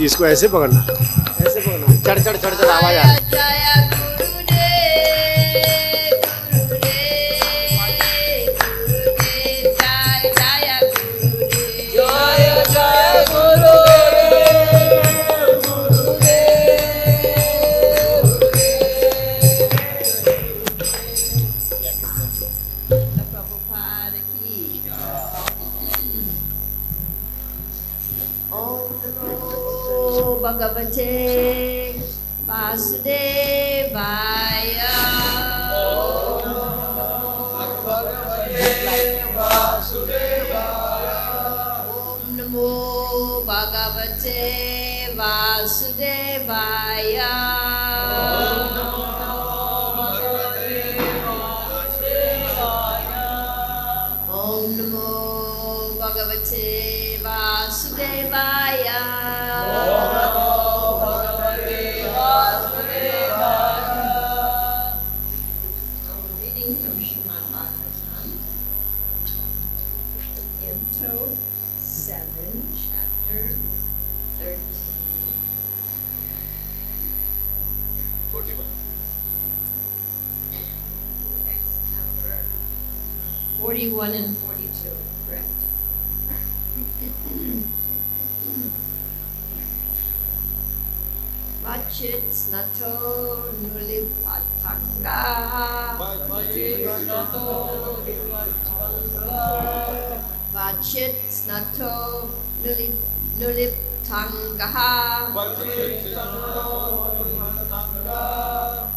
इसको ऐसे पकड़ना, ऐसे पकड़ना, चढ़ चढ़ चढ़ चढ़ आवाज आ रही Bhagavate Vasudevaya. Om Namo Bhagavate Vasudevaya. Om Namo Bhagavate Vasudevaya. Reading from Srimad Bhagavatam, Canto 7, Chapter 13. 41 and 42, correct. Vachit snato nulipatanga. Vachit snato nuliptanga.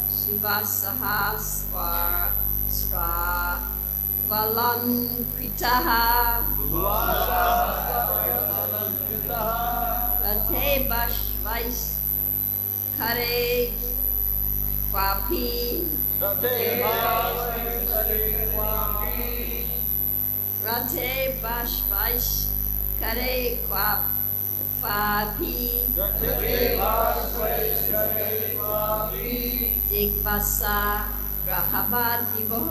Suvasaha Valankritaha. Rate Bashvais Kare Kwapi. Rate Bashvais Kare Kwapi. Digvasa Grahabad Divo.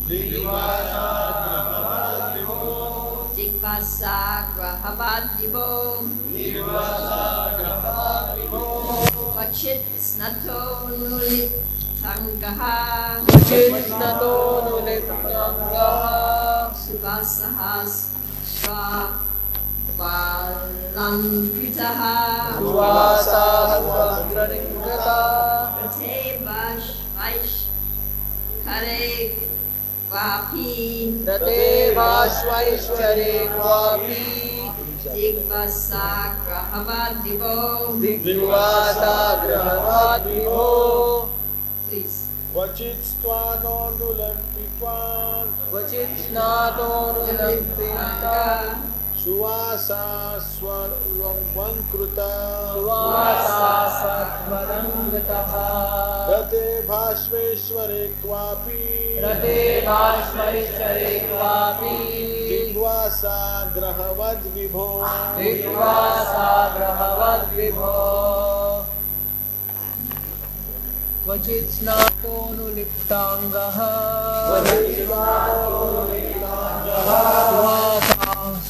Digvasa Grahabad Divo. Vachit snato nuliptangaha. Subhasahas Valankritaha. Rate Vaish Kare Kwapi. Digvasa Grahabad Divo. Please. Vachit stvano nulampipan. Suwasa swalvankruta. Rate bhashveshware kwapi. Digvasa grahavad vibho. Vachit snato nuliptangah.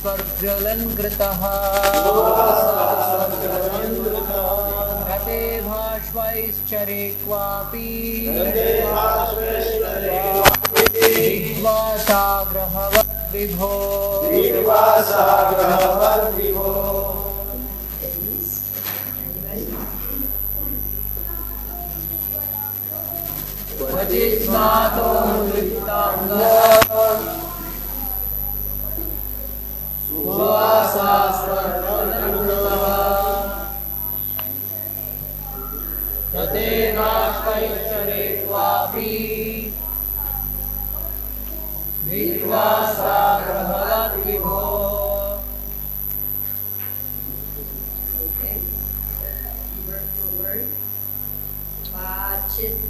Swarjalankritaha. Rate bhashvaischare kwapi. Digvasa grahavad vibho. Vachit snato nuliptangah. Rate bhashvaischare kwapi. Digvasa grahavad vibho. Okay. Word for word. Vachit.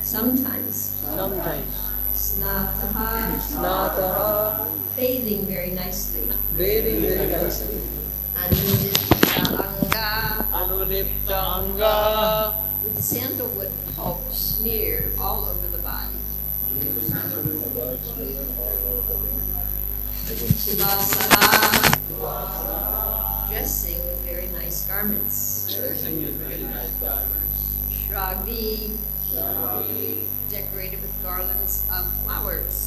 Sometimes. Snataha. Bathing very nicely. Anulipta anga. With sandalwood pulp smeared all over the body. Suvasaha dressing with very nice garments. Dressing with very nice garments. Shragvi, decorated with garlands of flowers.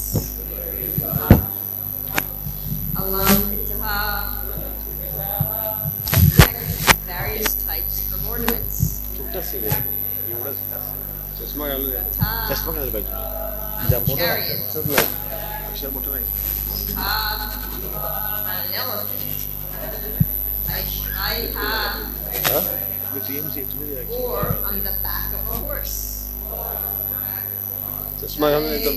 Alamritaha, various types of ornaments. छोटा सी है एवढंच चष्मा घालून द्या. Tha, चष्मा घालायला पाहिजे ज्या मोठा chariot. असंच नाही अक्षर मोठं नाही an elephant. Aishaiha, हा मी TMC तुम्ही or on the back of a horse. चष्मा घालून एकदम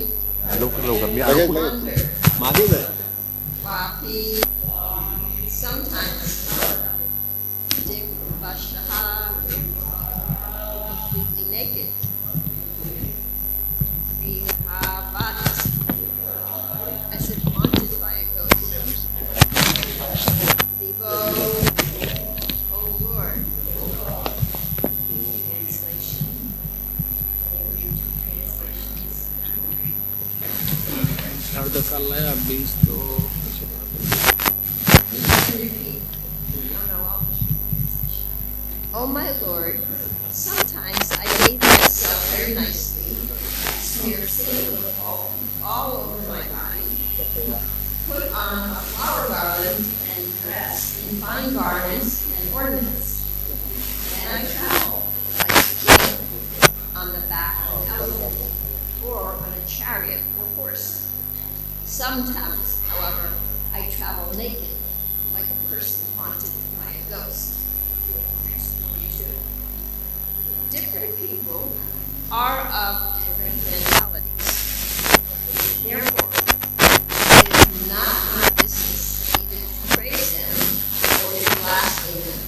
लवकर मी Wonder, मागे जाय Vapi, sometimes Dikvashaha, completely naked. Vihavat, as if haunted by a ghost. Vivo, oh Lord. Translation. Translations. अर्ध चाललाय अभ्यास तो Oh my Lord, sometimes I bathe myself very nicely, smear sandal all over my body, put on a flower garland and dress in fine garments and ornaments. And I travel like a king on the back of an elephant or on a chariot or horse. Sometimes, however, I travel naked, like a person haunted by a ghost. Different people are of different mentalities. Therefore, it is not my business either to praise them or to blaspheme them.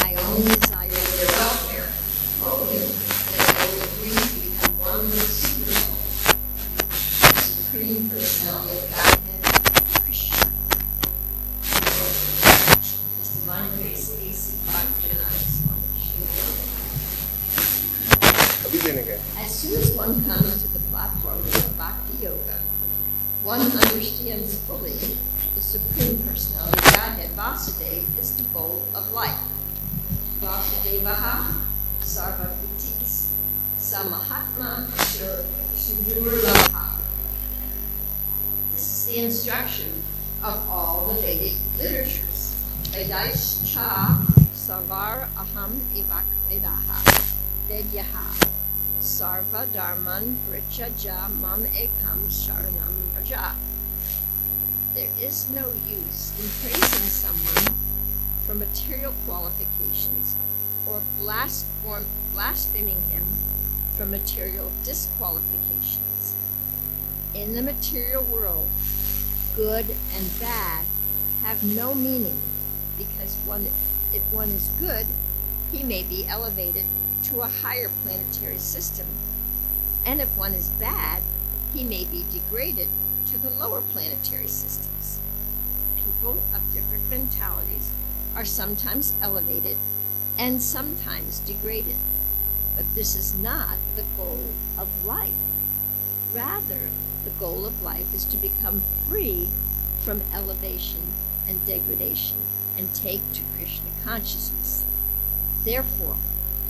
I only desire their welfare, hoping that they will agree to become one with the Supreme Personality of Godhead, Krishna. His Divine Grace, A.C. Bhagavatam. अभी देने का As soon as one comes to the platform of Bhakti Yoga, one understands fully the Supreme Personality of Godhead. Vasudeva is the bowl of life. Vasudevaha Sarvabhutis Samahatma Sudurlabha. This is the instruction of all the Vedic literatures. Vedaischa Sarvar Aham Ivak Vedaha. Vedyaha Sarva Dharman Vrichaja Mam Ekam Sharanam Vraja. There is no use in praising someone for material qualifications or blaspheming him for material disqualifications. In the material world, good and bad have no meaning because if one is good, he may be elevated to a higher planetary system, and if one is bad, he may be degraded to the lower planetary systems. People of different mentalities are sometimes elevated and sometimes degraded, but this is not the goal of life. Rather, the goal of life is to become free from elevation and degradation and take to Krishna consciousness. Therefore,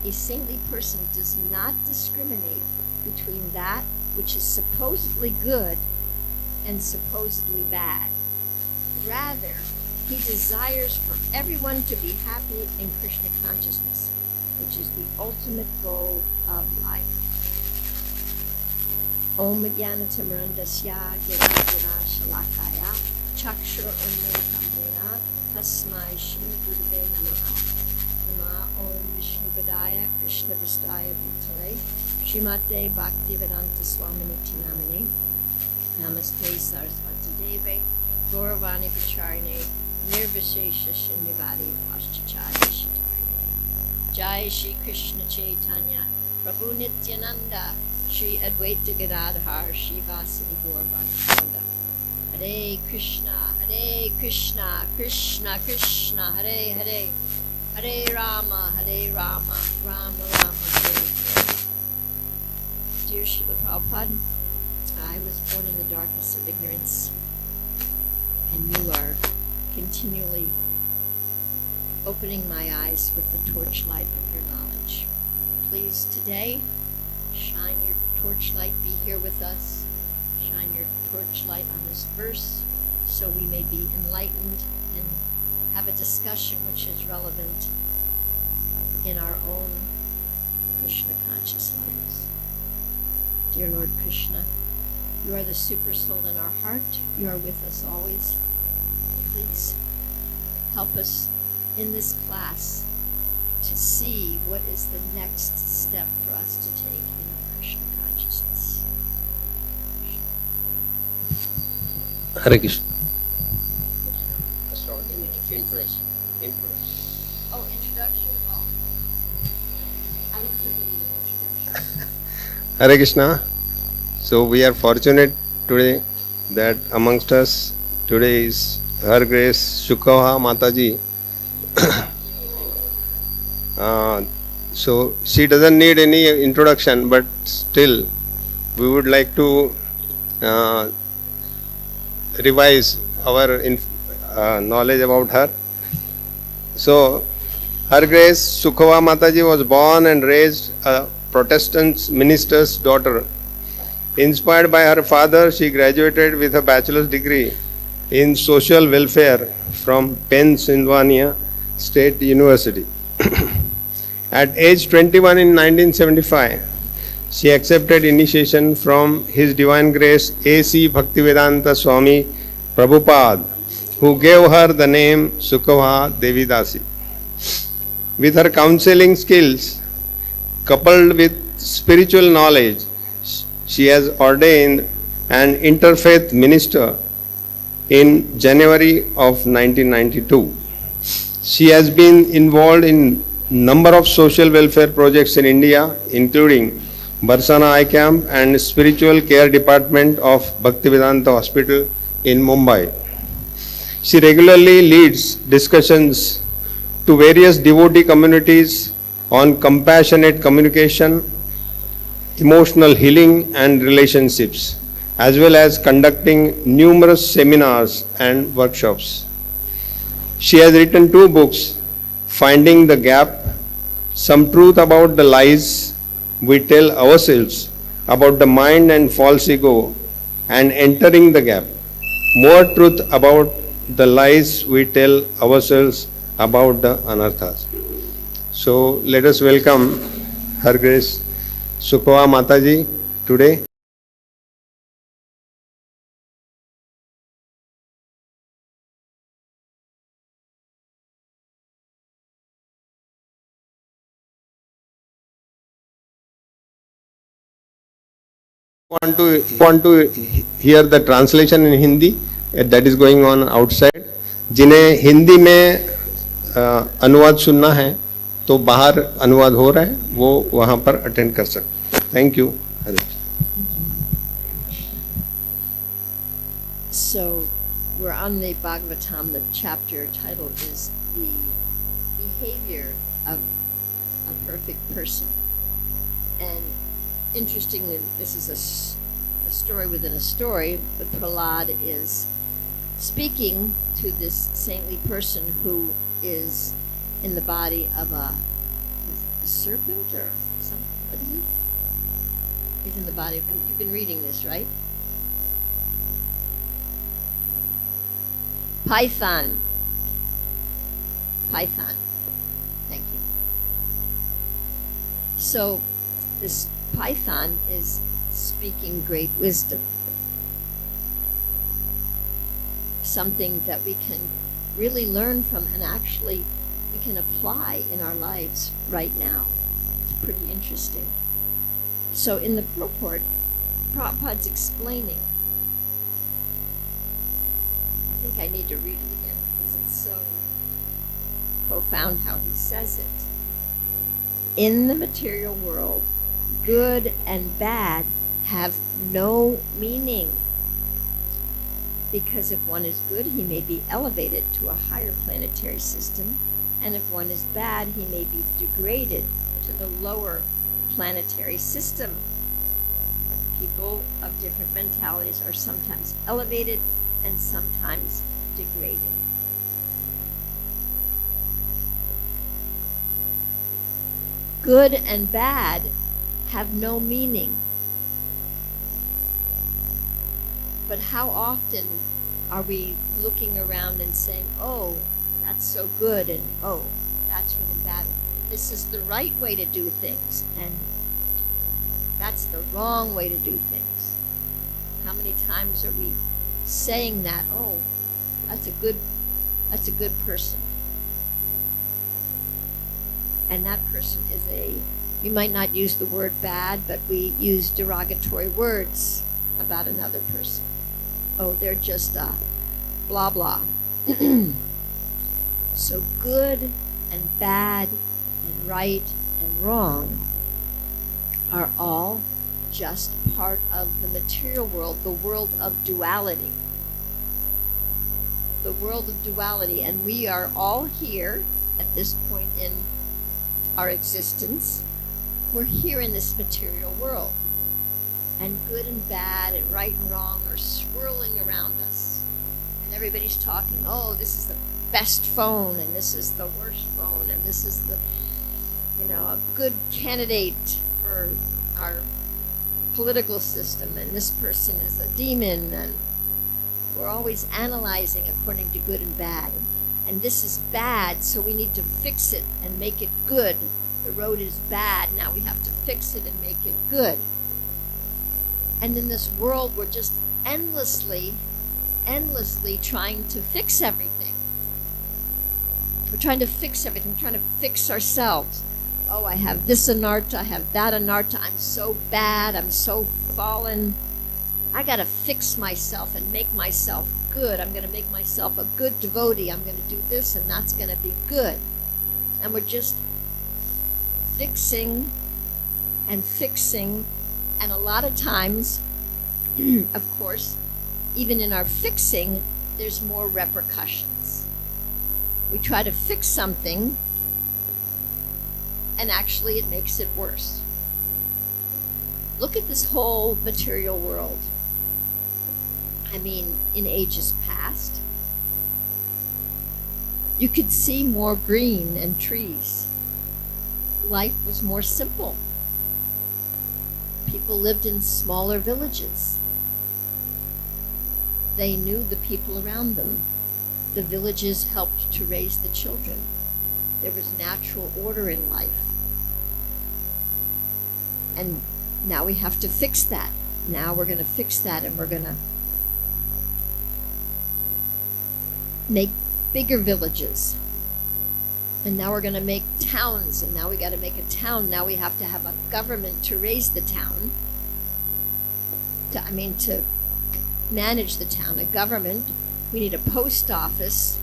a saintly person does not discriminate between that which is supposedly good and supposedly bad. Rather, he desires for everyone to be happy in Krishna consciousness, which is the ultimate goal of life. Om Jnanatamrandasya Gira Shalakaya Chakshur Unmilitam Yena Tasmai Shri Gurave Namaha. Nama Om Vishnu Padaya Krishna Vastaya Bhutale Srimate Bhaktivedanta Swaminiti Namine Namaste Saraswati Deve Gauravani Pacharine Nirvishesha Shunyavadi Paschachari Shitarine Jai Shri Krishna Chaitanya Prabhu Nityananda Shri Advaita Gadadhar Shivasadi Gaur Bhaktivinoda Hare Krishna Krishna Krishna Hare Hare Hare Rama Rama Rama Hare Hare. Dear Srila Prabhupada, I was born in the darkness of ignorance, and you are continually opening my eyes with the torchlight of your knowledge. Please today, shine your torchlight, be here with us. Shine your torchlight on this verse so we may be enlightened and have a discussion which is relevant in our own Krishna conscious lives. Dear Lord Krishna, you are the super soul in our heart. You are with us always. Please help us in this class to see what is the next step for us to take in our Krishna consciousness. Hare Krishna. Oh, introduction? Oh. I don't think we need an introduction. Hare Krishna. So we are fortunate today that amongst us today is Her Grace Sukhavaha Mataji. So she doesn't need any introduction, but still we would like to revise our knowledge about her. So, Her Grace Sukhavaha Mataji was born and raised a Protestant minister's daughter. Inspired by her father, she graduated with a bachelor's degree in social welfare from Pennsylvania State University. At age 21 in 1975, she accepted initiation from His Divine Grace A.C. Bhaktivedanta Swami Prabhupada, who gave her the name Sukhavaha Devi Dasi. With her counseling skills, coupled with spiritual knowledge, she has ordained an interfaith minister in January of 1992. She has been involved in number of social welfare projects in India, including Barsana Eye Camp and Spiritual Care Department of Bhaktivedanta Hospital in Mumbai. She regularly leads discussions to various devotee communities on compassionate communication, emotional healing and relationships, as well as conducting numerous seminars and workshops. She has written 2 books, Finding the Gap, Some Truth About the Lies We Tell Ourselves About the Mind and False Ego, and Entering the Gap, More Truth About the Lies We Tell Ourselves About the Anarthas. So let us welcome Her Grace Sukhavaha Mataji today. Want to hear the translation in Hindi that is going on outside. जिन्हें हिंदी में अनुवाद सुनना है तो बाहर अनुवाद हो रहा है, वो वहाँ पर अटेंड कर सकते हैं. Thank you. So, we're on the Bhagavatam. The chapter title is The Behavior of a Perfect Person. And interestingly, this is a story within a story, but Prahlad is speaking to this saintly person who is in the body of a serpent or something. What is it? He's in the body of, you've been reading this, right? Python. Python. Thank you. So, this Python is speaking great wisdom. Something that we can really learn from and actually we can apply in our lives right now. It's pretty interesting. So in the purport, Prabhupada's explaining. I think I need to read it again because it's so profound how he says it. In the material world, good and bad have no meaning. Because if one is good, he may be elevated to a higher planetary system, and if one is bad, he may be degraded to the lower planetary system. People of different mentalities are sometimes elevated and sometimes degraded. Good and bad have no meaning. But how often are we looking around and saying, oh, that's so good, and oh, that's really bad. This is the right way to do things, and that's the wrong way to do things. How many times are we saying that, oh, that's a good person. And that person is we might not use the word bad, but we use derogatory words about another person. Oh, they're just blah blah. So good and bad and right and wrong are all just part of the material world, the world of duality. The world of duality, and we are all here at this point in our existence. We're here in this material world, and good and bad and right and wrong are swirling around us, and everybody's talking, oh, this is the best phone, and this is the worst phone, and this is the, a good candidate for our political system, and this person is a demon, and we're always analyzing according to good and bad, and this is bad, so we need to fix it and make it good. The road is bad, now we have to fix it and make it good. And in this world, we're just endlessly trying to fix everything. We're trying to fix everything, trying to fix ourselves. Oh, I have this anartha, I have that anartha, I'm so bad, I'm so fallen. I gotta fix myself and make myself good. I'm gonna make myself a good devotee. I'm gonna do this, and that's gonna be good. And we're just fixing, and a lot of times, of course, even in our fixing, there's more repercussions. We try to fix something, and actually it makes it worse. Look at this whole material world. I mean, in ages past, you could see more green and trees. Life was more simple. People lived in smaller villages. They knew the people around them. The villages helped to raise the children. There was natural order in life. And now we have to fix that. Now we're going to fix that, and we're going to make bigger villages. And now we're going to make towns, and now we got to make a town. Now we have to have a government to raise the town. To manage the town, a government. We need a post office.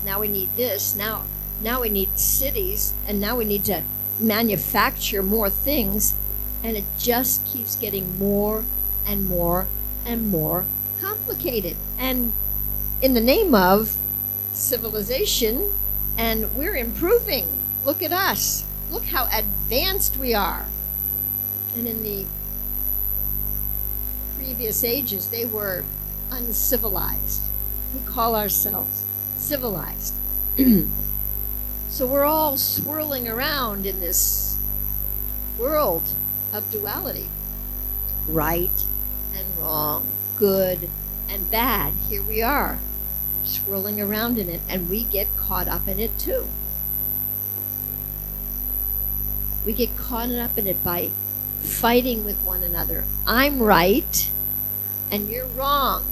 Now we need this. Now we need cities, and now we need to manufacture more things, and it just keeps getting more and more and more complicated. And in the name of civilization, and we're improving. Look at us. Look how advanced we are. And in the previous ages, they were uncivilized. We call ourselves civilized. So we're all swirling around in this world of duality. Right and wrong, good and bad. Here we are, swirling around in it, and we get caught up in it too. We get caught up in it by fighting with one another. I'm right and you're wrong.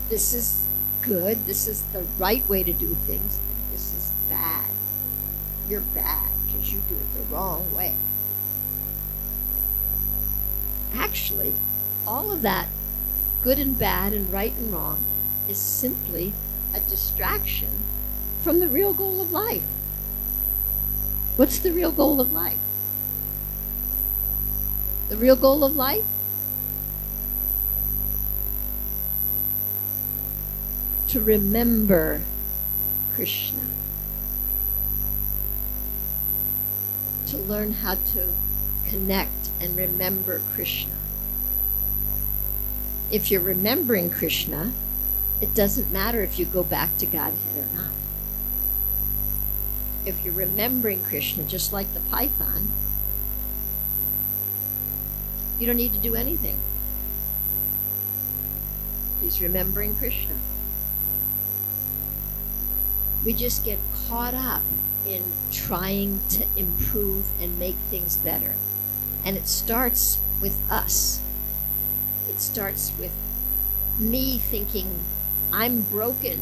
This is good, this is the right way to do things, and this is bad. You're bad because you do it the wrong way. Actually, all of that, good and bad and right and wrong, is simply a distraction from the real goal of life. What's the real goal of life? The real goal of life? To remember Krishna. To learn how to connect and remember Krishna. If you're remembering Krishna, it doesn't matter if you go back to Godhead or not. if you're remembering Krishna, just like the python, you don't need to do anything. He's remembering Krishna. We just get caught up in trying to improve and make things better. And it starts with us. It starts with me thinking, I'm broken.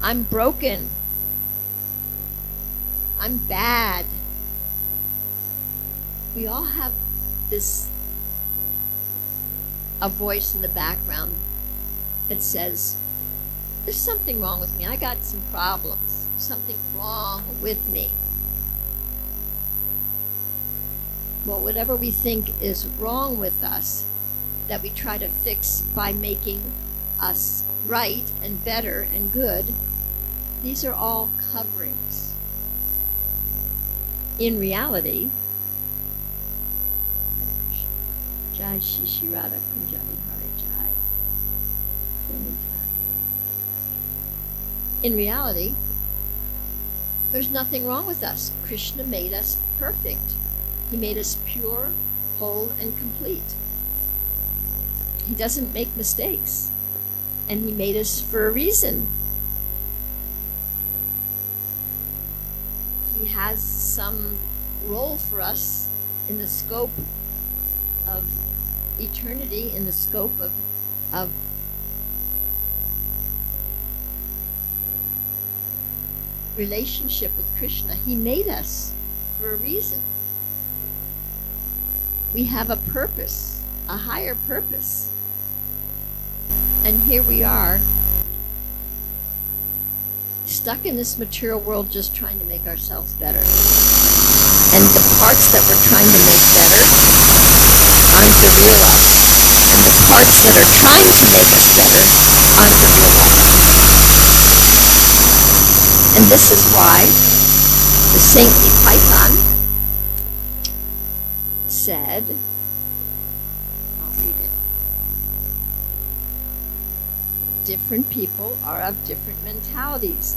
I'm broken. I'm bad. We all have a voice in the background that says, there's something wrong with me. I got some problems. There's something wrong with me. Well, whatever we think is wrong with us, that we try to fix by making us right and better and good, these are all coverings. In reality, Jai Shishi Radha Kunjabi Hare Jai. In reality, there's nothing wrong with us. Krishna made us perfect. He made us pure, whole, and complete. He doesn't make mistakes. And he made us for a reason. He has some role for us in the scope of eternity, in the scope of relationship with Krishna. He made us for a reason. We have a purpose, a higher purpose. And here we are, stuck in this material world just trying to make ourselves better. And the parts that we're trying to make better aren't the real us. And the parts that are trying to make us better aren't the real us. And this is why the saintly python said, I'll read it. Different people are of different mentalities.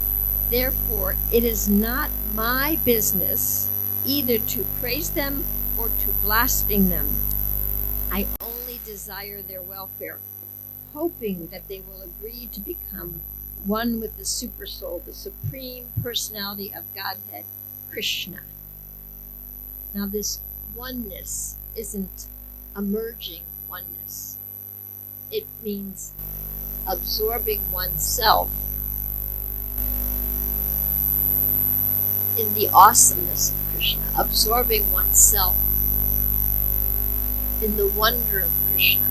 Therefore, it is not my business either to praise them or to blaspheme them. I only desire their welfare, hoping that they will agree to become one with the super soul, the supreme personality of Godhead, Krishna. Now this oneness isn't a merging oneness. It means absorbing oneself in the awesomeness of Krishna, absorbing oneself in the wonder of Krishna.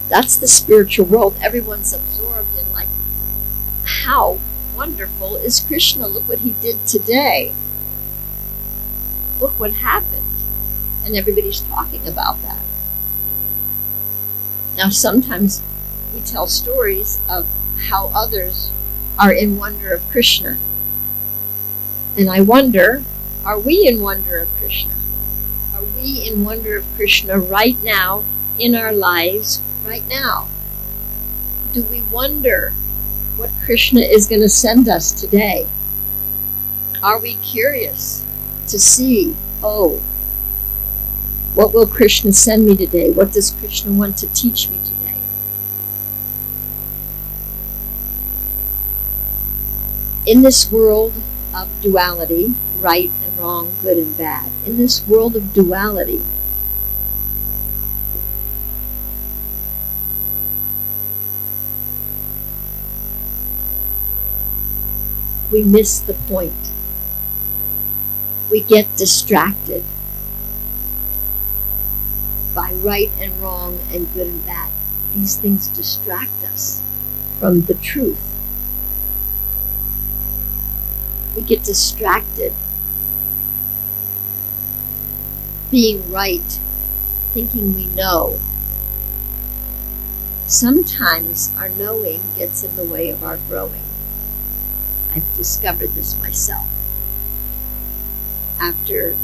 That's the spiritual world. Everyone's absorbed in, like, how wonderful is Krishna? Look what he did today. Look what happened. And everybody's talking about that. Now, sometimes we tell stories of how others are in wonder of Krishna. And I wonder, are we in wonder of Krishna? Are we in wonder of Krishna right now, in our lives, right now? Do we wonder what Krishna is going to send us today? Are we curious to see, oh, what will Krishna send me today? What does Krishna want to teach me today? In this world of duality, right and wrong, good and bad, in this world of duality, we miss the point. We get distracted by right and wrong and good and bad. These things distract us from the truth. We get distracted being right, thinking we know. Sometimes our knowing gets in the way of our growing. I've discovered this myself. After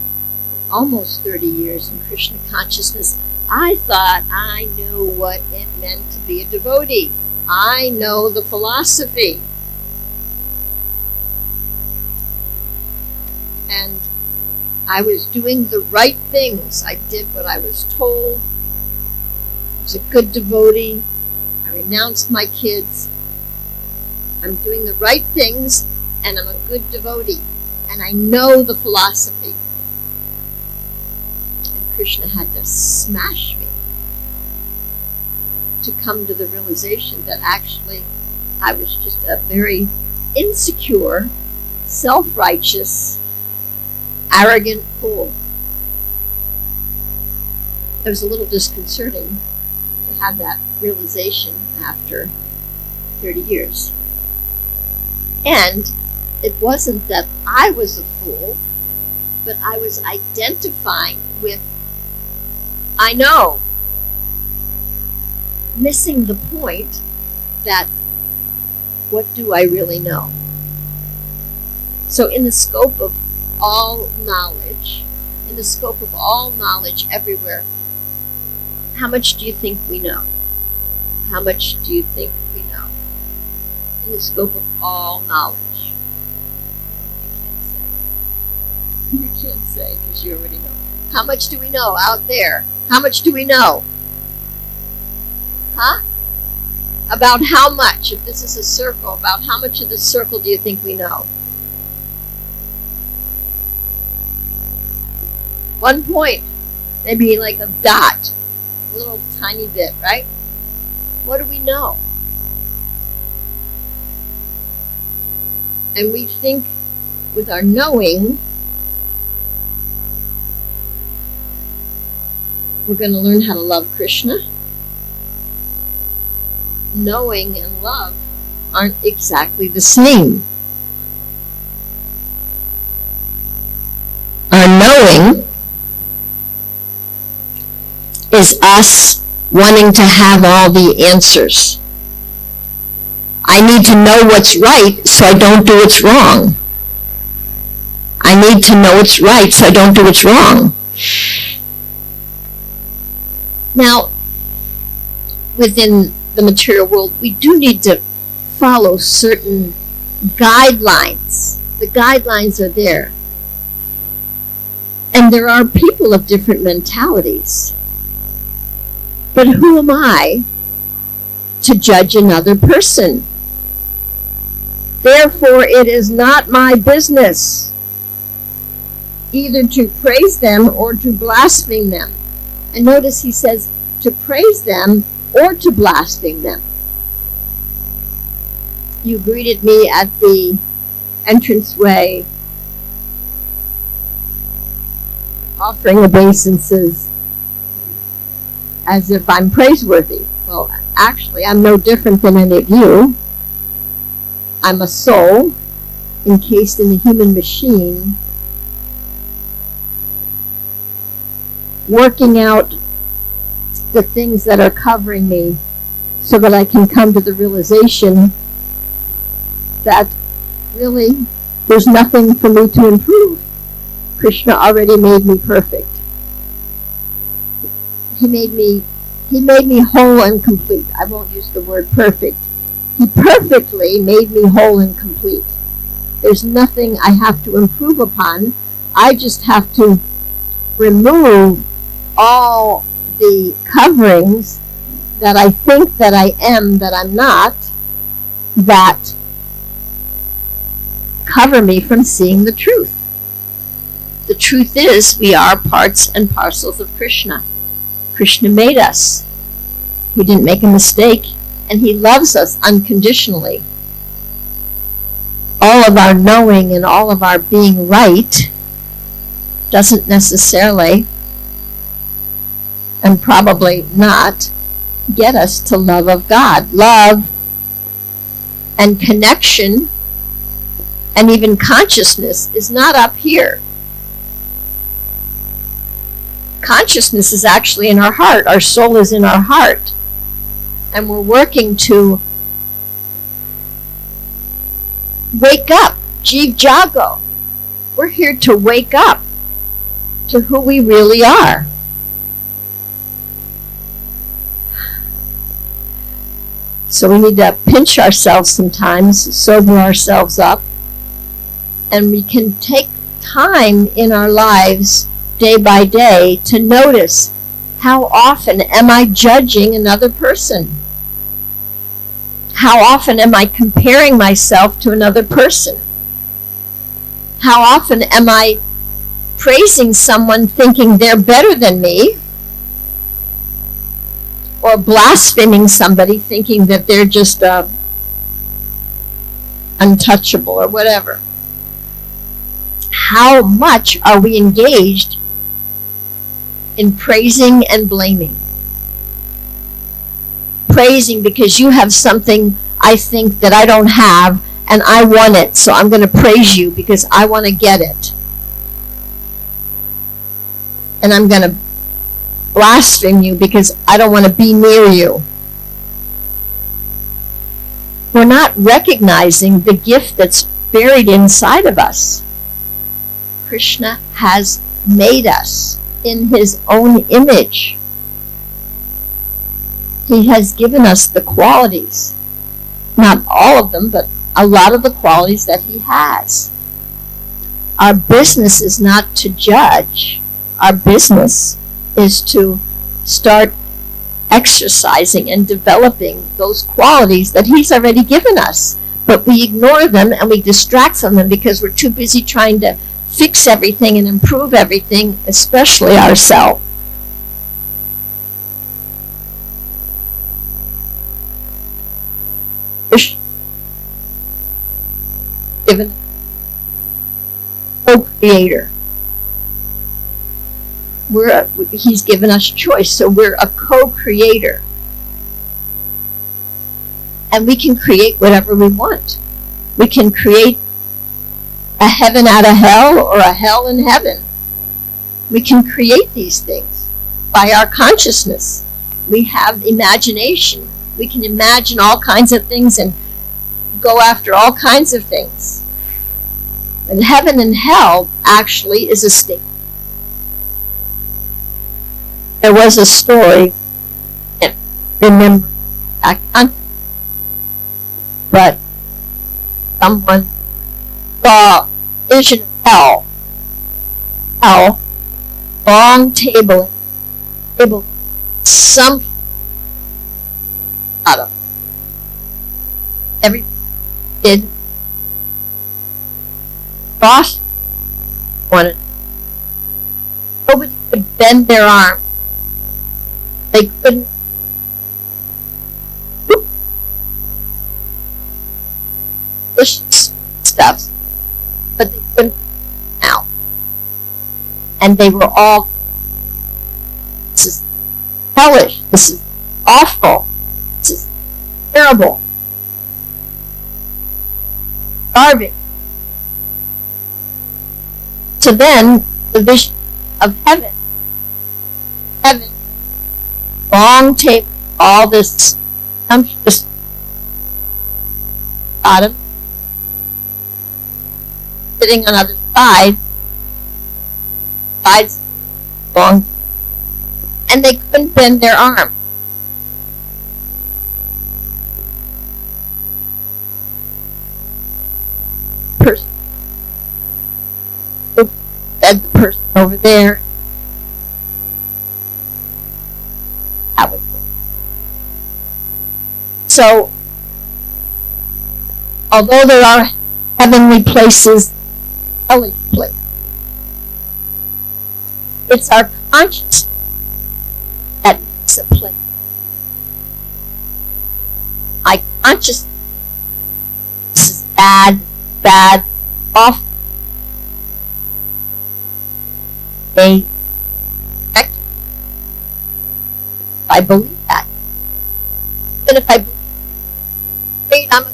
almost 30 years in Krishna consciousness, I thought I knew what it meant to be a devotee. I know the philosophy. And I was doing the right things. I did what I was told. I was a good devotee. I renounced my kids. I'm doing the right things, and I'm a good devotee. And I know the philosophy. And Krishna had to smash me to come to the realization that actually I was just a very insecure, self-righteous, arrogant fool. It was a little disconcerting to have that realization after 30 years. And it wasn't that I was a fool, but I was identifying with, I know, missing the point that what do I really know? So in the scope of all knowledge, everywhere, how much do you think we know? How much do you think we know? In the scope of all knowledge. You can't say, because you already know. How much do we know out there? How much do we know? Huh? About how much? If this is a circle, about how much of the circle do you think we know? 1 point. Maybe like a dot. A little tiny bit, right? What do we know? And we think with our knowing, we're going to learn how to love Krishna. Knowing and love aren't exactly the same. Our knowing is us wanting to have all the answers. I need to know what's right so I don't do what's wrong. I need to know what's right so I don't do what's wrong. Now, within the material world, we do need to follow certain guidelines. The guidelines are there. And there are people of different mentalities. But who am I to judge another person? Therefore, it is not my business either to praise them or to blaspheme them. And notice he says to praise them or to blaspheme them. You greeted me at the entranceway, offering obeisances as if I'm praiseworthy. Well, actually, I'm no different than any of you. I'm a soul encased in a human machine, working out the things that are covering me so that I can come to the realization that really there's nothing for me to improve. Krishna already made me perfect. He made me whole and complete. I won't use the word perfect. He perfectly made me whole and complete. There's nothing I have to improve upon. I just have to remove all the coverings that I think that I am, that I'm not, that cover me from seeing the truth. The truth is, we are parts and parcels of Krishna. Krishna made us. He didn't make a mistake, and he loves us unconditionally. All of our knowing and all of our being right doesn't necessarily, and probably not, get us to love of God. Love and connection and even consciousness is not up here. Consciousness is actually in our heart. Our soul is in our heart. And we're working to wake up. Jeev Jago. We're here to wake up to who we really are. So we need to pinch ourselves sometimes, sober ourselves up, and we can take time in our lives, day by day, to notice how often am I judging another person? How often am I comparing myself to another person? How often am I praising someone thinking they're better than me? Or blaspheming somebody thinking that they're just untouchable or whatever? How much are we engaged in praising and blaming? Praising because you have something I think that I don't have and I want it, so I'm going to praise you because I want to get it. And I'm going to blaspheme you because I don't want to be near you. We're not recognizing the gift that's buried inside of us. Krishna has made us in his own image. He has given us the qualities. Not all of them, but a lot of the qualities that he has. Our business is not to judge. Our business is to start exercising and developing those qualities that he's already given us. But we ignore them and we distract from them because we're too busy trying to fix everything and improve everything, especially ourselves. Given co-creator. He's given us choice, so we're a co-creator. And we can create whatever we want. We can create a heaven out of hell or a hell in heaven. We can create these things by our consciousness. We have imagination. We can imagine all kinds of things and go after all kinds of things. And heaven and hell actually is a state. There was a story, I can't remember, but someone saw a vision of hell. Hell, long table, some out of every did cross one. Nobody could bend their arm. They couldn't push stuff, but they couldn't out. And they were all, this is hellish, this is awful, this is terrible, starving. So then the vision of heaven, long table, all this sumptuous bottom, sitting on other sides long, and they couldn't bend their arm. Person fed the person over there. That was it. So, although there are heavenly places, hellish places, it's our consciousness that makes a place. My consciousness is bad, awful. They affect me. I believe that. And if I believe I'm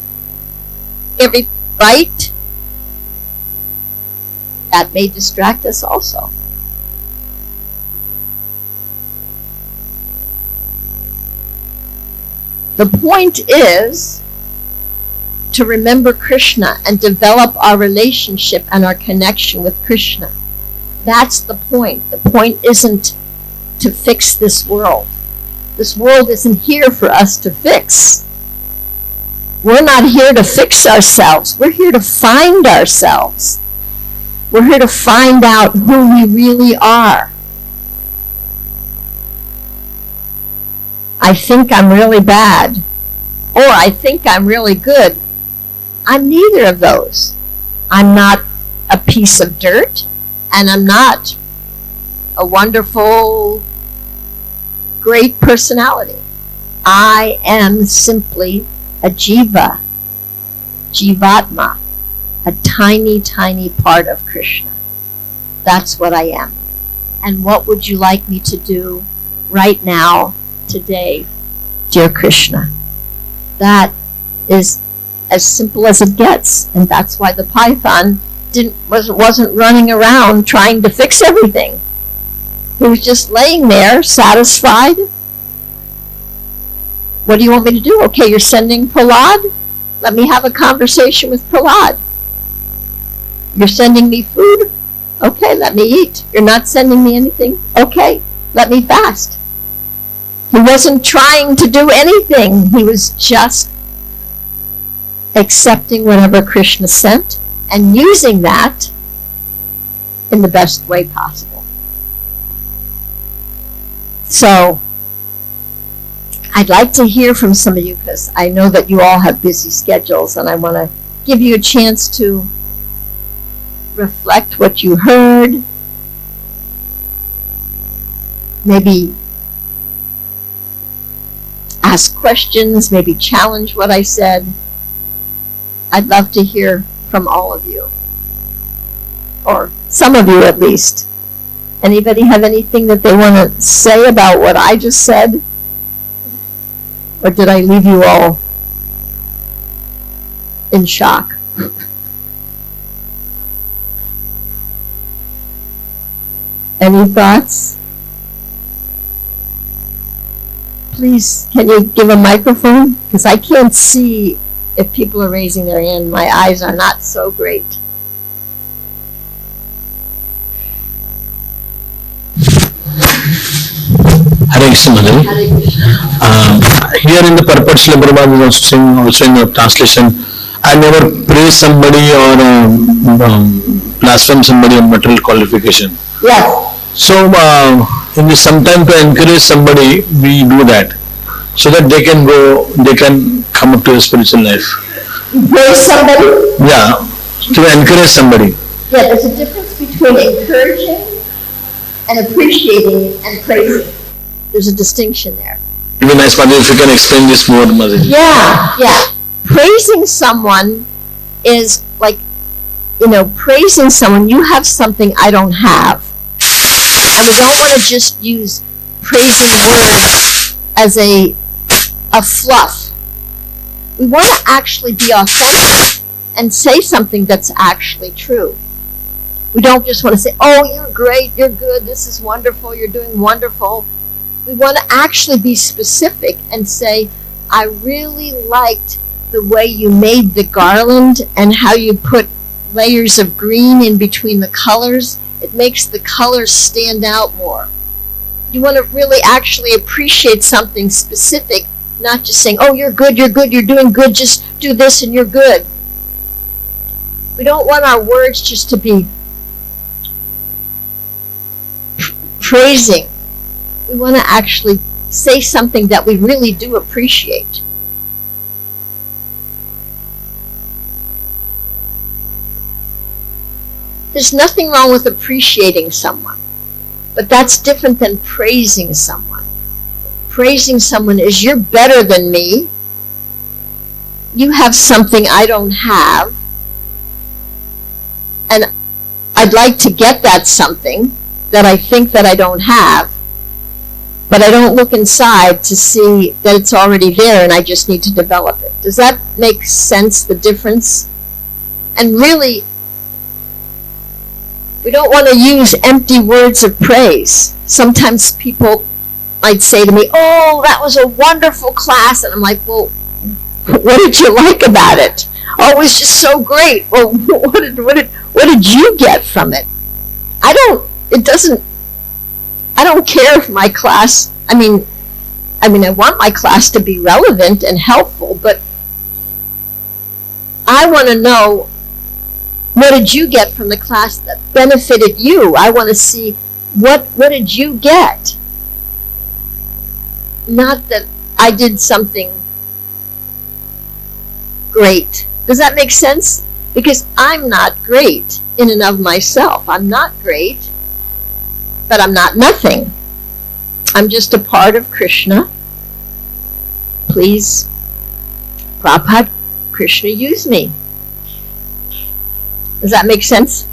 everything right, that may distract us also. The point is to remember Krishna and develop our relationship and our connection with Krishna. That's the point. The point isn't to fix this world. This world isn't here for us to fix. We're not here to fix ourselves. We're here to find ourselves. We're here to find out who we really are. I think I'm really bad, or I think I'm really good. I'm neither of those. I'm not a piece of dirt, and I'm not a wonderful, great personality. I am simply a jiva, jivatma, a tiny, tiny part of Krishna. That's what I am. And what would you like me to do right now, today, dear Krishna? That is as simple as it gets, and that's why the python wasn't running around trying to fix everything. He was just laying there, satisfied. What do you want me to do? Okay, you're sending Prahlad? Let me have a conversation with Prahlad. You're sending me food? Okay, let me eat. You're not sending me anything? Okay, let me fast. He wasn't trying to do anything. He was just accepting whatever Krishna sent and using that in the best way possible. So, I'd like to hear from some of you because I know that you all have busy schedules, and I want to give you a chance to reflect what you heard, maybe ask questions, maybe challenge what I said. I'd love to hear from all of you, or some of you at least. Anybody have anything that they want to say about what I just said? Or did I leave you all in shock? Any thoughts? Please, can you give a microphone? Because I can't see if people are raising their hand. My eyes are not so great. Hare Krishna, Mataji. Here in the purport, Srila Prabhupada was saying also in the translation, I never praise somebody or blaspheme somebody on material qualification. Yes. So, in the sometime to encourage somebody, we do that, so that they can come up to the spiritual life. Praise somebody? Yeah, to encourage somebody. Yeah, there's a difference between encouraging and appreciating and praising. There's a distinction there. It would be nice, Mataji, if you can explain this more, Mataji. Yeah. Praising someone is like, praising someone, you have something I don't have. And we don't want to just use praising words as a fluff. We want to actually be authentic and say something that's actually true. We don't just want to say, oh, you're great, you're good, this is wonderful, you're doing wonderful. We want to actually be specific and say, I really liked the way you made the garland and how you put layers of green in between the colors. It makes the colors stand out more. You want to really actually appreciate something specific, not just saying, oh, you're good, you're doing good, just do this and you're good. We don't want our words just to be praising. We want to actually say something that we really do appreciate. There's nothing wrong with appreciating someone, but that's different than praising someone. Praising someone is, you're better than me. You have something I don't have, and I'd like to get that something that I think that I don't have, but I don't look inside to see that it's already there and I just need to develop it. Does that make sense, the difference? And really, we don't want to use empty words of praise. Sometimes people might say to me, oh, that was a wonderful class. And I'm like, well, what did you like about it? Oh, it was just so great. Well, what did you get from it? I don't care if my class, I want my class to be relevant and helpful, but I want to know what did you get from the class that benefited you? I want to see what did you get? Not that I did something great. Does that make sense? Because I'm not great in and of myself. I'm not great, but I'm not nothing. I'm just a part of Krishna. Please, Prabhupada, Krishna, use me. Does that make sense?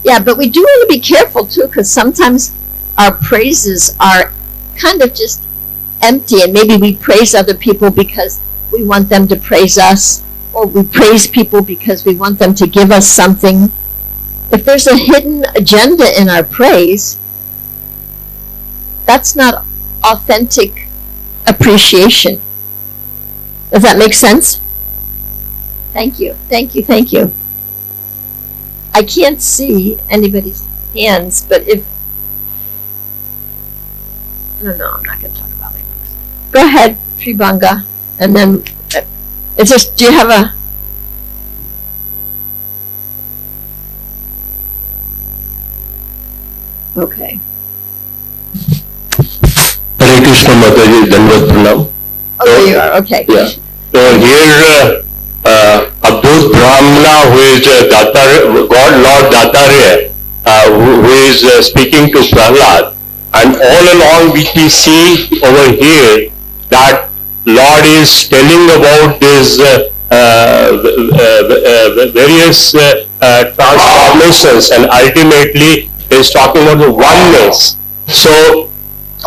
Yeah, but we do want to be careful too, because sometimes our praises are kind of just empty, and maybe we praise other people because we want them to praise us, or we praise people because we want them to give us something. If there's a hidden agenda in our praise, that's not authentic appreciation. Does that make sense? Thank you, thank you, thank you. I can't see anybody's hands, but if... No, I'm not going to talk about it. Go ahead, Tribanga, and then it's just, do you have a... Okay. Hare Krishna Mataji, Dandavat Pranam. Oh, there you are, okay. Yeah. So here, Abdul Brahmana, who is God Lord Datarya, who is speaking to Prahlad, and all along we see over here that Lord is telling about these various transformations, and ultimately is talking about the oneness. So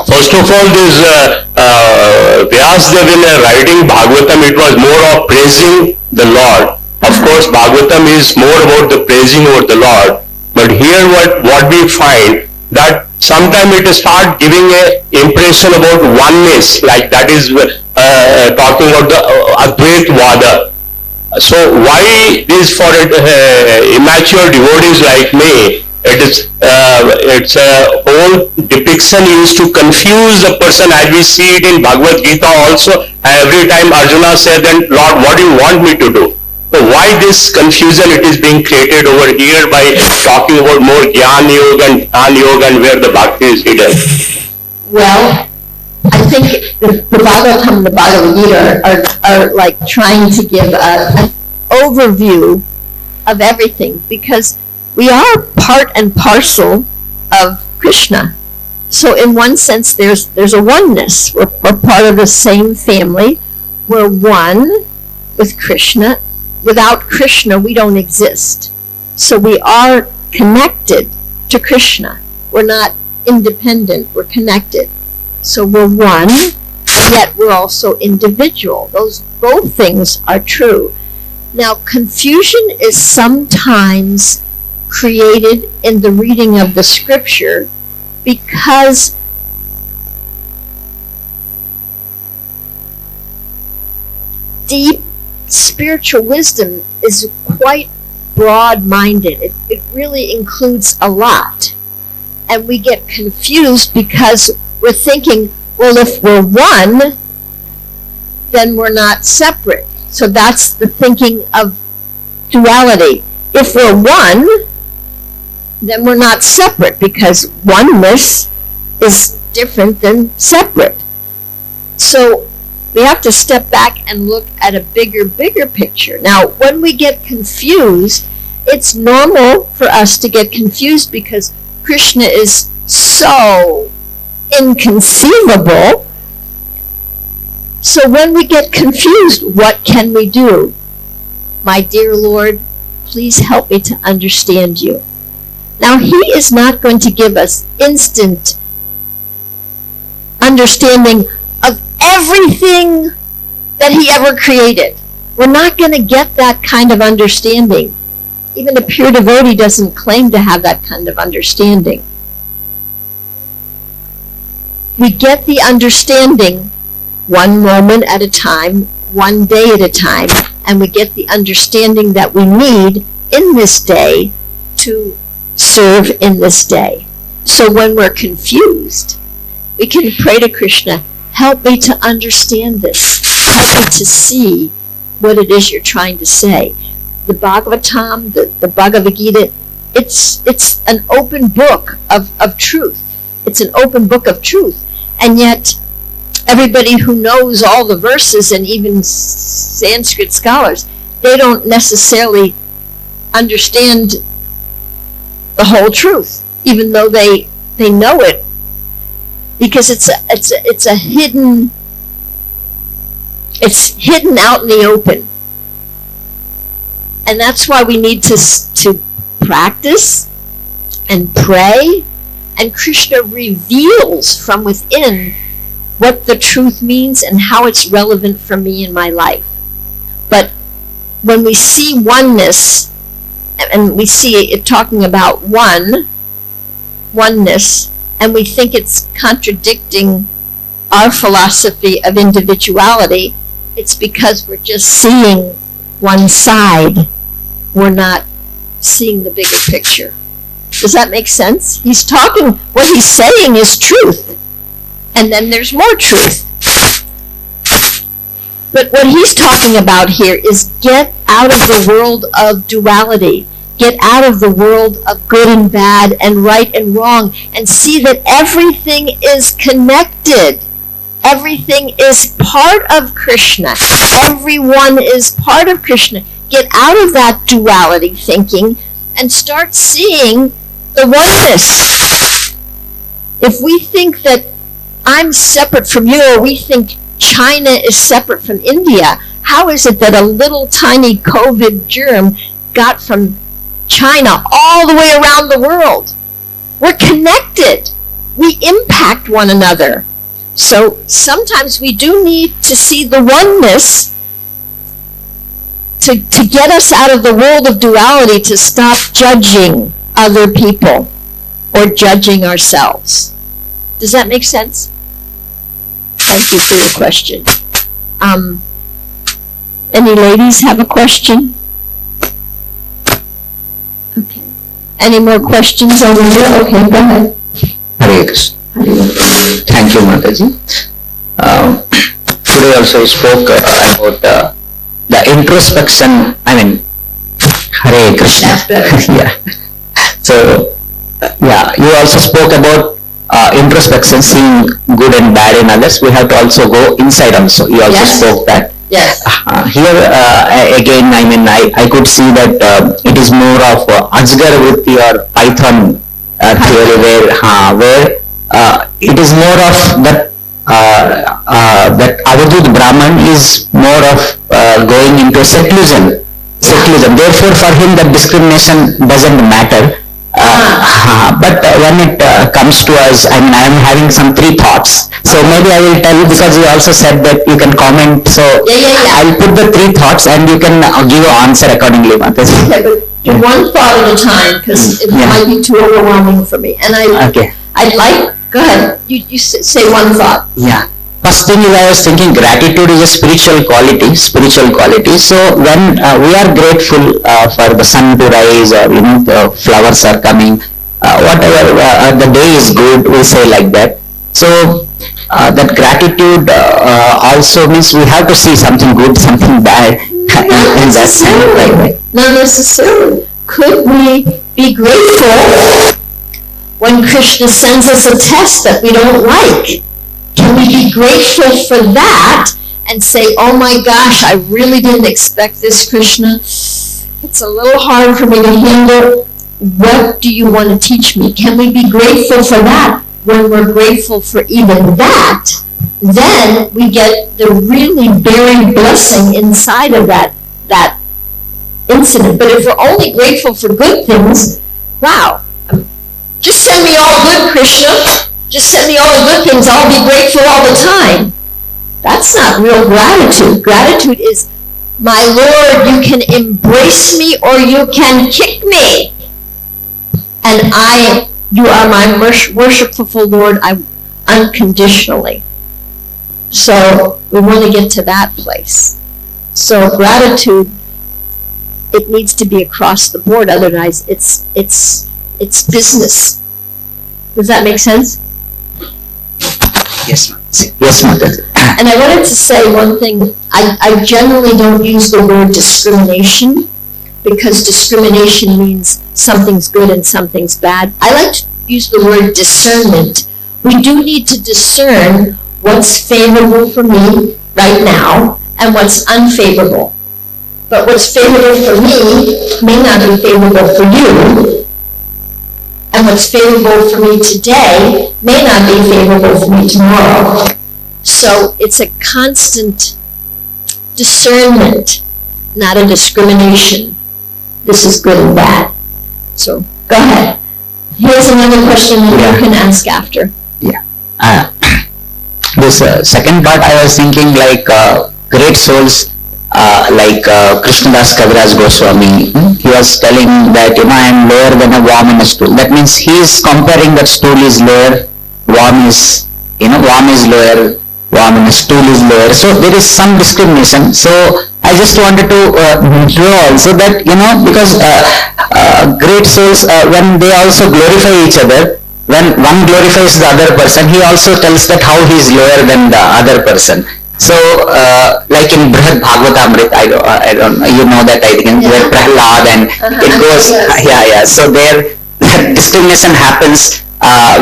first of all, this Vyasdev in writing Bhagavatam, it was more of praising the Lord. Of course, Bhagavatam is more about the praising over the Lord. But here what we find, that sometimes it start giving a impression about oneness, like that is talking about the Advait Vada. So why this for immature devotees like me, it's a whole depiction used to confuse the person, as we see it in Bhagavad Gita also. Every time Arjuna said, then Lord, what do you want me to do? So why this confusion it is being created over here by talking about more Jnana Yoga and Dhyan Yoga and where the Bhakti is hidden? Well, I think the Bhagavatam and the Bhagavad Gita are like trying to give an overview of everything, because we are part and parcel of Krishna. So in one sense, there's a oneness. We're part of the same family. We're one with Krishna. Without Krishna, we don't exist. So we are connected to Krishna. We're not independent. We're connected. So we're one, and yet we're also individual. Those both things are true. Now, confusion is sometimes created in the reading of the scripture because deep spiritual wisdom is quite broad-minded. It really includes a lot. And we get confused because we're thinking, well, if we're one, then we're not separate. So that's the thinking of duality. If we're one, then we're not separate, because oneness is different than separate. So we have to step back and look at a bigger picture. Now, when we get confused, it's normal for us to get confused because Krishna is so inconceivable. So when we get confused, what can we do? My dear Lord, please help me to understand you. Now, he is not going to give us instant understanding of everything that he ever created. We're not going to get that kind of understanding. Even a pure devotee doesn't claim to have that kind of understanding. We get the understanding one moment at a time, one day at a time, and we get the understanding that we need in this day to serve in this day. So when we're confused, we can pray to Krishna, help me to understand this. Help me to see what it is you're trying to say. the Bhagavatam, the Bhagavad Gita, it's an open book of truth. It's an open book of truth. And yet, everybody who knows all the verses, and even Sanskrit scholars, they don't necessarily understand the whole truth, even though they know it, because it's hidden out in the open. And that's why we need to practice and pray, and Krishna reveals from within what the truth means and how it's relevant for me in my life. But when we see oneness, and we see it talking about oneness, and we think it's contradicting our philosophy of individuality, it's because we're just seeing one side. We're not seeing the bigger picture. Does that make sense? He's talking, what he's saying is truth. And then there's more truth. But what he's talking about here is get out of the world of duality. Get out of the world of good and bad and right and wrong, and see that everything is connected. Everything is part of Krishna. Everyone is part of Krishna. Get out of that duality thinking and start seeing the oneness. If we think that I'm separate from you, or we think China is separate from India, how is it that a little tiny COVID germ got from China all the way around the world? We're connected. We impact one another. So sometimes we do need to see the oneness to get us out of the world of duality, to stop judging other people or judging ourselves. Does that make sense? Thank you for your question. Any ladies have a question? Okay. Any more questions over here? Okay, go ahead. Hare Krishna. Thank you, Mataji. Today also spoke about the introspection. Hare Krishna. Yeah. So, you also spoke about introspection, seeing good and bad in others. We have to also go inside also. You also spoke that. Yes. Here again, I could see that it is more of Ajgar with your Python theory, where it is more of that Avadut Brahman is more of going into seclusion. Therefore, for him, that discrimination doesn't matter. But when it comes to us, I am having some three thoughts. So maybe I will tell you, because you also said that you can comment. So I'll put the three thoughts and you can give your answer accordingly. Okay, but do one thought at a time, because it might be too overwhelming for me. And I'd like, go ahead, you say one thought. Yeah. First thing is, I was thinking gratitude is a spiritual quality. So when we are grateful for the sun to rise, or the flowers are coming, whatever, the day is good, we say like that. So that gratitude also means we have to see something good, something bad. Not necessarily. Not necessarily. Could we be grateful when Krishna sends us a test that we don't like? Can we be grateful for that and say, oh my gosh, I really didn't expect this, Krishna. It's a little hard for me to handle. What do you want to teach me? Can we be grateful for that? When we're grateful for even that, then we get the really buried blessing inside of that incident. But if we're only grateful for good things, wow, just send me all good, Krishna. Just send me all the good things, I'll be grateful all the time. That's not real gratitude. Gratitude is, my Lord, you can embrace me or you can kick me. And you are my worshipful Lord, unconditionally. So we want to get to that place. So gratitude, it needs to be across the board, otherwise it's business. Does that make sense? Yes, ma'am. And I wanted to say one thing. I generally don't use the word discrimination, because discrimination means something's good and something's bad. I like to use the word discernment. We do need to discern what's favorable for me right now and what's unfavorable. But what's favorable for me may not be favorable for you. And what's favorable for me today may not be favorable for me tomorrow. So it's a constant discernment, not a discrimination. This is good and bad. So go ahead. Here's another question that you can ask after. This second part I was thinking, like great souls like Krishnadas Kaviraj Goswami, he was telling that, I am lower than a worm in a stool. That means he is comparing that stool is lower, worm is lower, worm in a stool is lower. So there is some discrimination. So I just wanted to draw also that, because great souls, when they also glorify each other, when one glorifies the other person, he also tells that how he is lower than the other person. So, like in Brihad Bhagavatam, I don't know, you know that, I think, where Prahlad and it goes, so there, discrimination happens,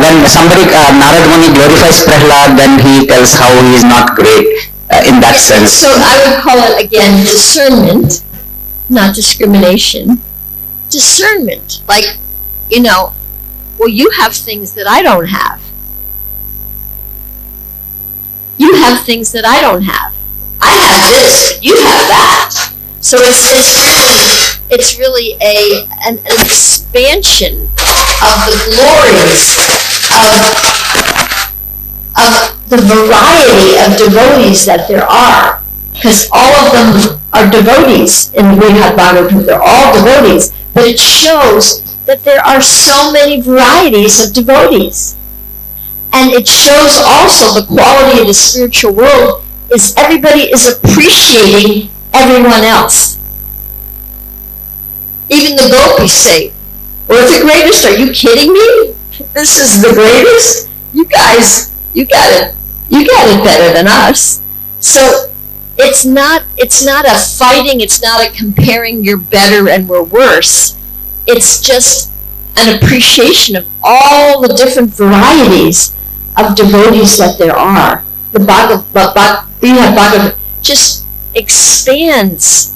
when somebody, Narad Muni glorifies Prahlad, then he tells how he is not great, in that sense. So I would call it, again, discernment, not discrimination. Discernment, like, well, you have things that I don't have. You have things that I don't have. I have this, but you have that. So it's really an expansion of the glories of the variety of devotees that there are. Because all of them are devotees in Brihad Bhagavatam. They're all devotees. But it shows that there are so many varieties of devotees. And it shows also the quality of the spiritual world is everybody is appreciating everyone else. Even the gopis say, we're the greatest, are you kidding me? This is the greatest? You guys, you got it better than us. So it's not a fighting, it's not a comparing you're better and we're worse. It's just an appreciation of all the different varieties of devotees that there are. The Bhagavatam just expands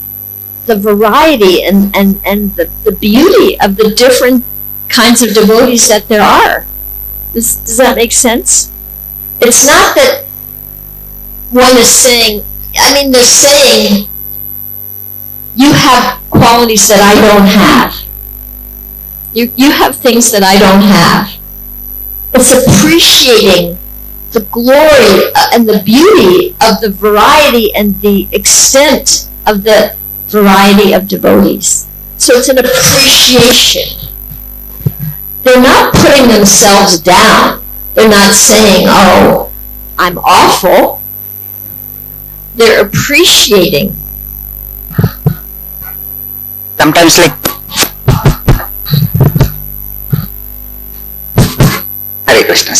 the variety and the beauty of the different kinds of devotees that there are. Does that make sense? It's not that one is saying, they're saying, you have qualities that I don't have. You have things that I don't have. It's appreciating the glory and the beauty of the variety and the extent of the variety of devotees. So it's an appreciation. They're not putting themselves down. They're not saying, oh, I'm awful. They're appreciating. Sometimes like Hare Krishna,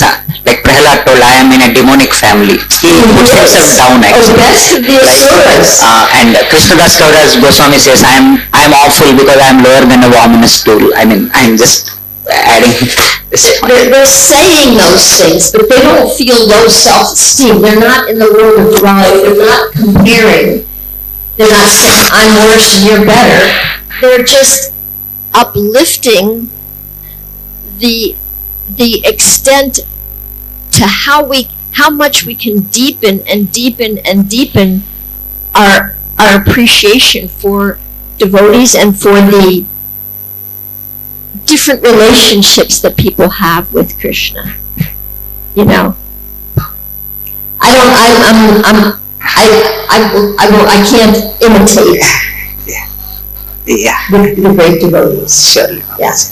like Prahlad told, I am in a demonic family. He puts himself down actually. Best of the asuras. And Krishnadas Kaviraj Goswami says, I am awful because I am lower than a worm in a stool. I'm just adding this point. They're saying those things, but they don't feel low self-esteem. They're not in the world of duality. They're not comparing. They're not saying, I'm worse and you're better. They're just uplifting the extent to how much we can deepen and deepen and deepen our appreciation for devotees and for the different relationships that people have with Krishna. I can't imitate the great devotees. Surely.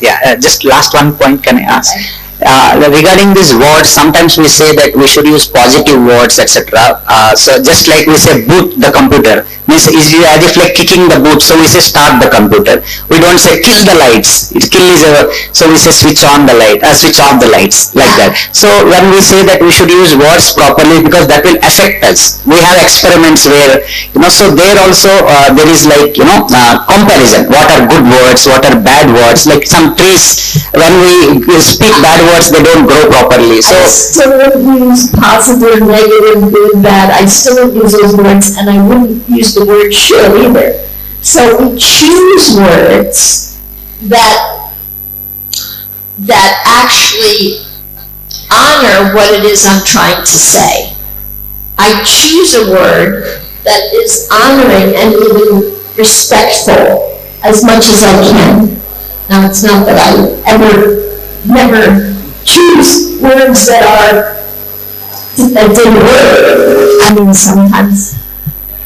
Yeah. Just last one point can I ask? Regarding these words, sometimes we say that we should use positive words, etc. So just like we say boot the computer, means is as if like kicking the boot, so we say start the computer. We don't say kill the lights. Kill is so we say switch on the light, switch off the lights, like that. So when we say that we should use words properly, because that will affect us. We have experiments where, so there also there is like, comparison. What are good words? What are bad words? Like some trees, when we speak bad words, they don't grow properly. So I still would use positive, negative, good, bad. I still would use those words, and I wouldn't use the word should either. So we choose words that actually honor what it is I'm trying to say. I choose a word that is honoring and even respectful as much as I can. Now, it's not that I never choose words that didn't work. I mean, sometimes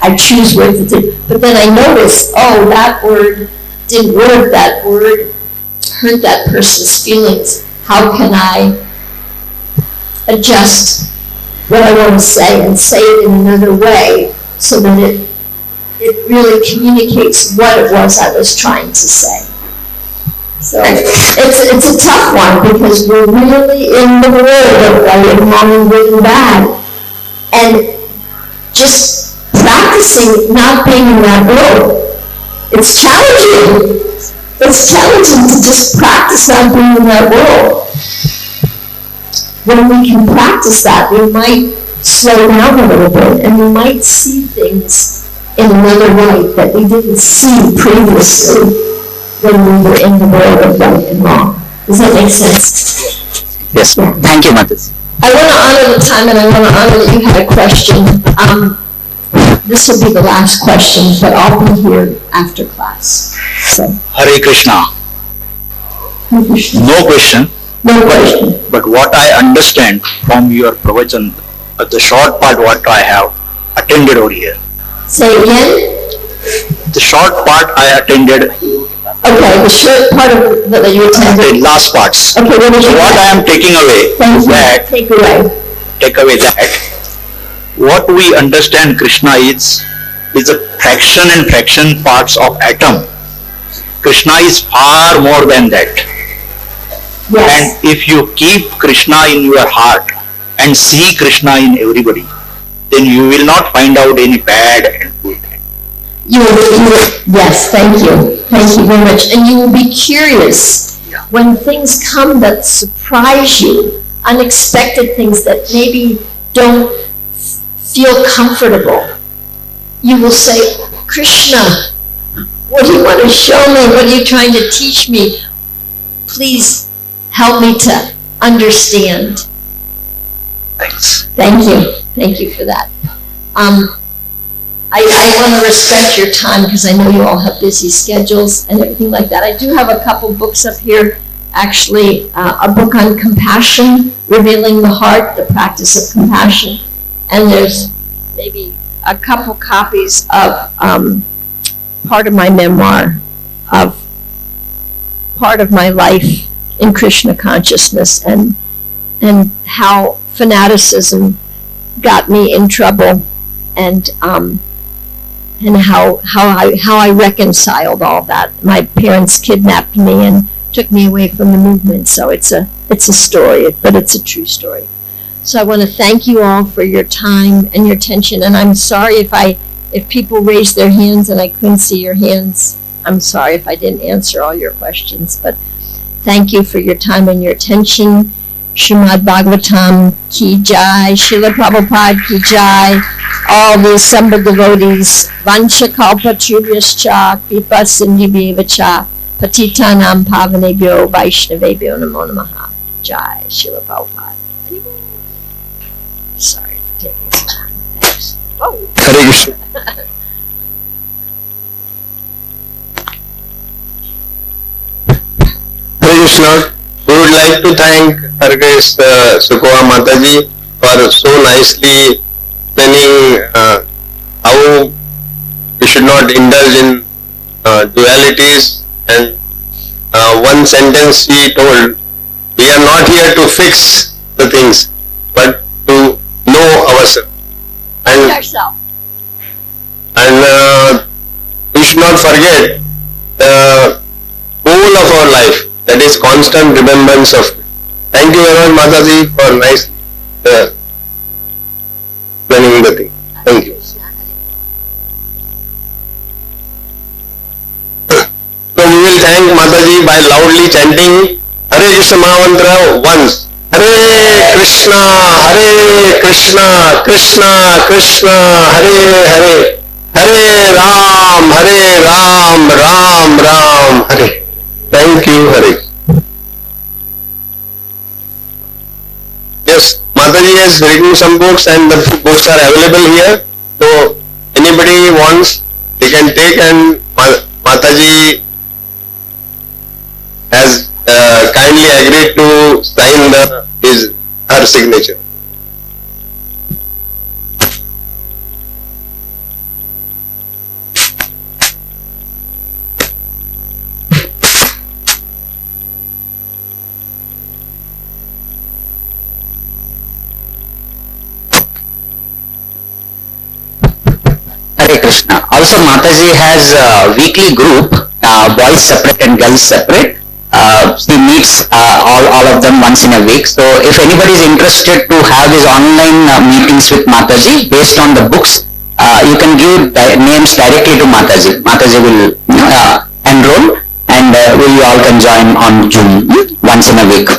I choose words that did, but then I notice, oh, that word didn't work, that word hurt that person's feelings. How can I adjust what I want to say and say it in another way so that it really communicates what it was I was trying to say. So it's a tough one, because we're really in the world of right and wrong and good and bad. And just practicing not being in that world, it's challenging. It's challenging to just practice not being in that world. When we can practice that, we might slow down a little bit, and we might see things in another light that we didn't see previously when we were in the world of right and wrong. Does that make sense? yes, thank you, Mataji. I want to honor the time, and I want to honor that you had a question. This will be the last question, but I'll be here after class. So, Hare Krishna. Hare Krishna. No question, No question. but what I understand from your pravachan, the short part what I have attended over here. Say it again. The short part I attended, Okay, the short part of that you the attended. last parts. Okay, what did So you what I am taking away Thank is you. that, Take away. that what we understand Krishna is a fraction and fraction parts of atom. Krishna is far more than that. Yes. And if you keep Krishna in your heart and see Krishna in everybody, then you will not find out any bad and good. Yes, thank you. Thank you very much. And you will be curious when things come that surprise you, unexpected things that maybe don't feel comfortable. You will say, Krishna, what do you want to show me? What are you trying to teach me? Please help me to understand. Thanks. Thank you. Thank you for that. I want to respect your time, because I know you all have busy schedules and everything like that. I do have a couple books up here, actually, a book on compassion, Revealing the Heart, the Practice of Compassion, and there's maybe a couple copies of part of my memoir of part of my life in Krishna consciousness, and how fanaticism got me in trouble, and how I reconciled all that. My parents kidnapped me and took me away from the movement. So it's a story, but it's a true story. So I want to thank you all for your time and your attention. And I'm sorry if people raised their hands and I couldn't see your hands. I'm sorry if I didn't answer all your questions, but thank you for your time and your attention. Srimad Bhagavatam ki jai, Srila Prabhupada ki jai, all the assembled devotees, Vancha Kalpa Trubhyascha, Kripa Sindhibhyevacha, Patitanam Pavanebhyo Vaishnavebhyo Namo Namaha, Jai, Srila Prabhupada. Sorry for taking some time. Thanks. Oh. Hare Krishna. Hare Krishna. We would like to thank Her Grace Sukhavaha Mataji for so nicely explaining how we should not indulge in dualities, and one sentence she told, we are not here to fix the things, but to know ourselves. And yourself. We should not forget the goal of our life, that is constant remembrance of. Thank you very much, Mataji, for nice planning the thing. Thank you. So we will thank Mataji by loudly chanting Hare Krishna Mahamantra once. Hare Krishna, Krishna Krishna, Hare Hare. Hare Ram, Ram Ram, Hare. Thank you, Hare. Yes, Mataji has written some books and the books are available here. So anybody wants, they can take, and Mataji has kindly agreed to sign her signature. Hare Krishna. Also, Mataji has a weekly group, boys separate and girls separate. She meets all of them once in a week. So, if anybody is interested to have these online meetings with Mataji based on the books, you can give names directly to Mataji. Mataji will enroll, and we all can join on Zoom once in a week.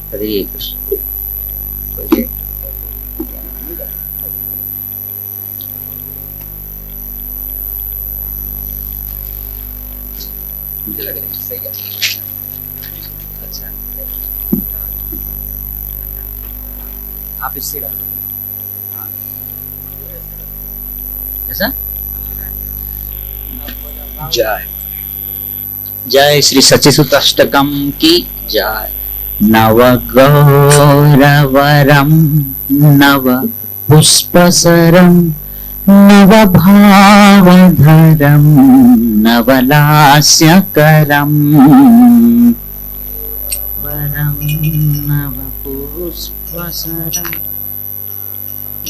Hare Krishna. मुझे लग रहा है सही है. अच्छा, आप इससे कर दो. हाँ, ऐसा? जय जय श्री सच्चिदाष्टकम की जय. नव गौरवरम नव पुष्पसरम नव भावधरम नवलास्यकरम वरम नव पुष्पसरम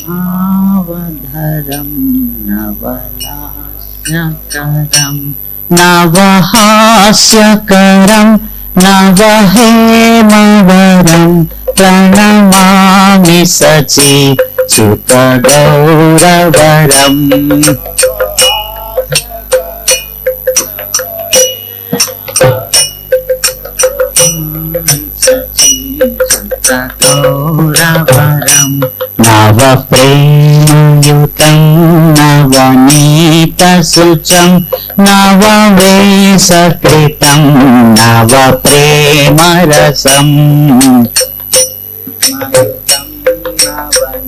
भावधरम नवलास्यकरम नवहास्यकरम नवहेमवरं प्रणमामि सच्चिदानन्दगौरवरम्. सच्चिदानन्दगौरवरं नवप्रेमयुतं नवनीतसुचं नववेशकृतं नवप्रेमरसम्.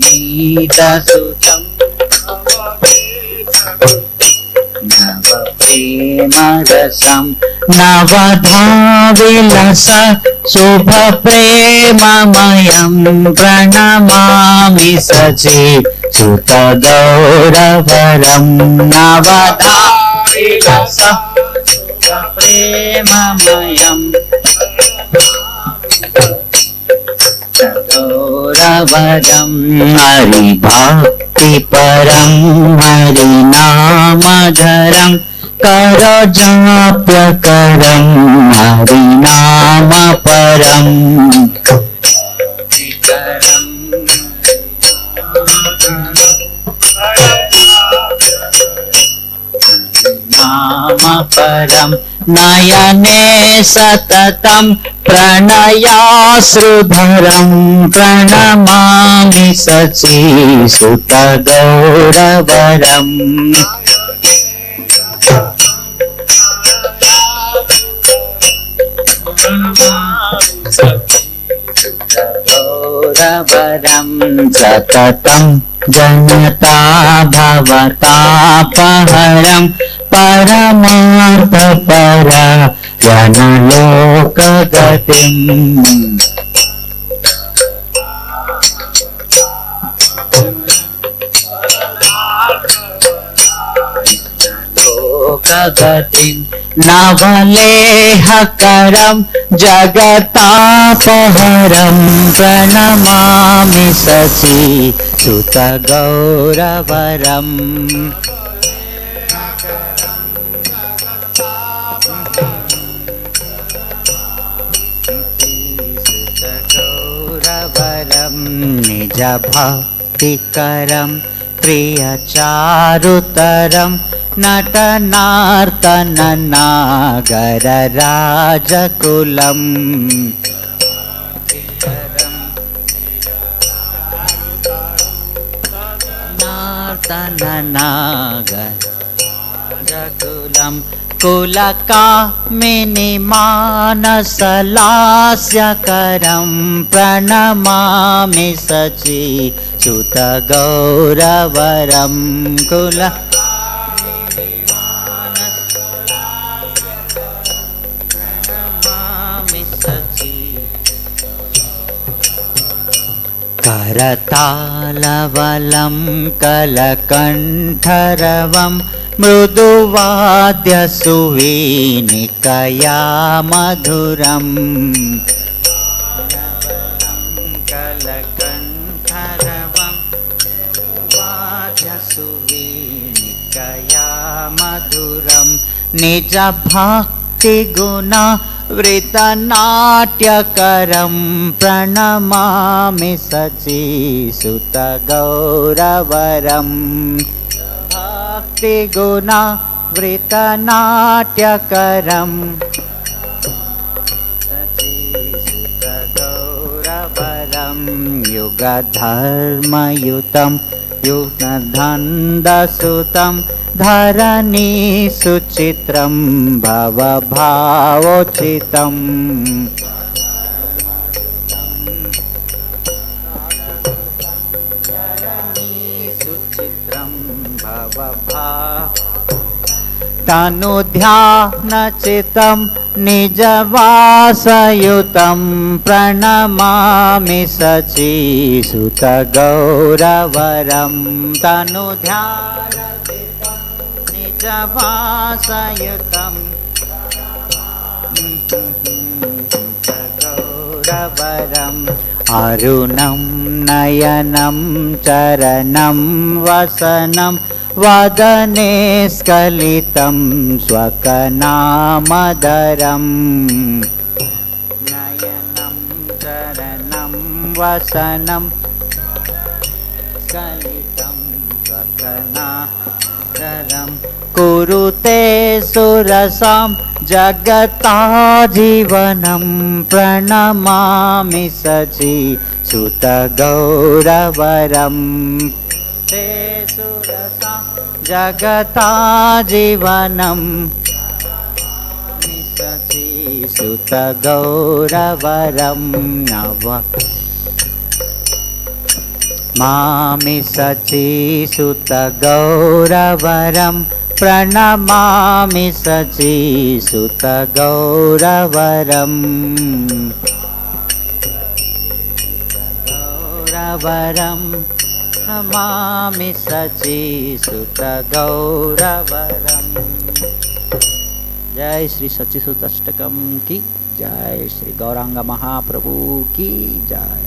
नवनीतसुतं नवप्रेमरसं नवधाविलस शुभप्रेममयं प्रणमामि सच्चिदानन्दगौरवरं. नवधाविलस शुभप्रेममयं गौरवरं हरिभक्तिपरं हरिनामधरं करजाप्यकरं हरिनाम नयने सततं प्रणयाश्रुधरं प्रणमामि शचीसुतगौरवरम् गौरवरं सततं जनता भवतापहरं परमार्थपरायणलोकगतिम् लोकगतिम् नवलेहकरं जगतापहरं प्रणमामि शचीसुतगौरवरम् गौरवरं निजभक्तिकरं प्रियचारुतरं नटनार्तननागरराजकुलम् नार्तननागरराजकुलं कुलकामिनीमानसलास्यकरं प्रणमामि शचीसुतगौरवरं करतालवलं कलकण्ठरवं मृदुवाद्यसुवीनिकया मधुरम् कलकण्ठरवं वाद्यसुवीनिकया मधुरं निजभक्तिगुणा वृतनाट्यकरं प्रणमामि शचीसुतगौरवरम् भक्तिगुणा वृतनाट्यकरं शचीसुतगौरवरं युगधर्मयुतं युगधन्दसुतं धरणी सुचित्रं भवभावोचितम् सुचित्रं भवभाव तनुध्यानचितं निजवासयुतं प्रणमामि शचीसुतगौरवरं तनुध्यानचितं निजवासयुतं गौरवरम् अरुणं नयनं चरणं वसनं वदने स्खलितं स्वकनामधरम् नयनं चरणं वसनं स्खलितं स्वकनामधरम् कुरुते सुरसां जगताजीवनं प्रणमामि शचीसुतगौरवरम् ते सुरसां जगताजीवनं शचीसुतगौरवरं नव मामि शचीसुतगौरवरं प्रणमामि शचीसुतगौरवरम् गौरवरं नमामि शचीसुतगौरवरम्। जय श्री शचीसुत अष्टकम की जय, श्री गौरांग महाप्रभु की जय।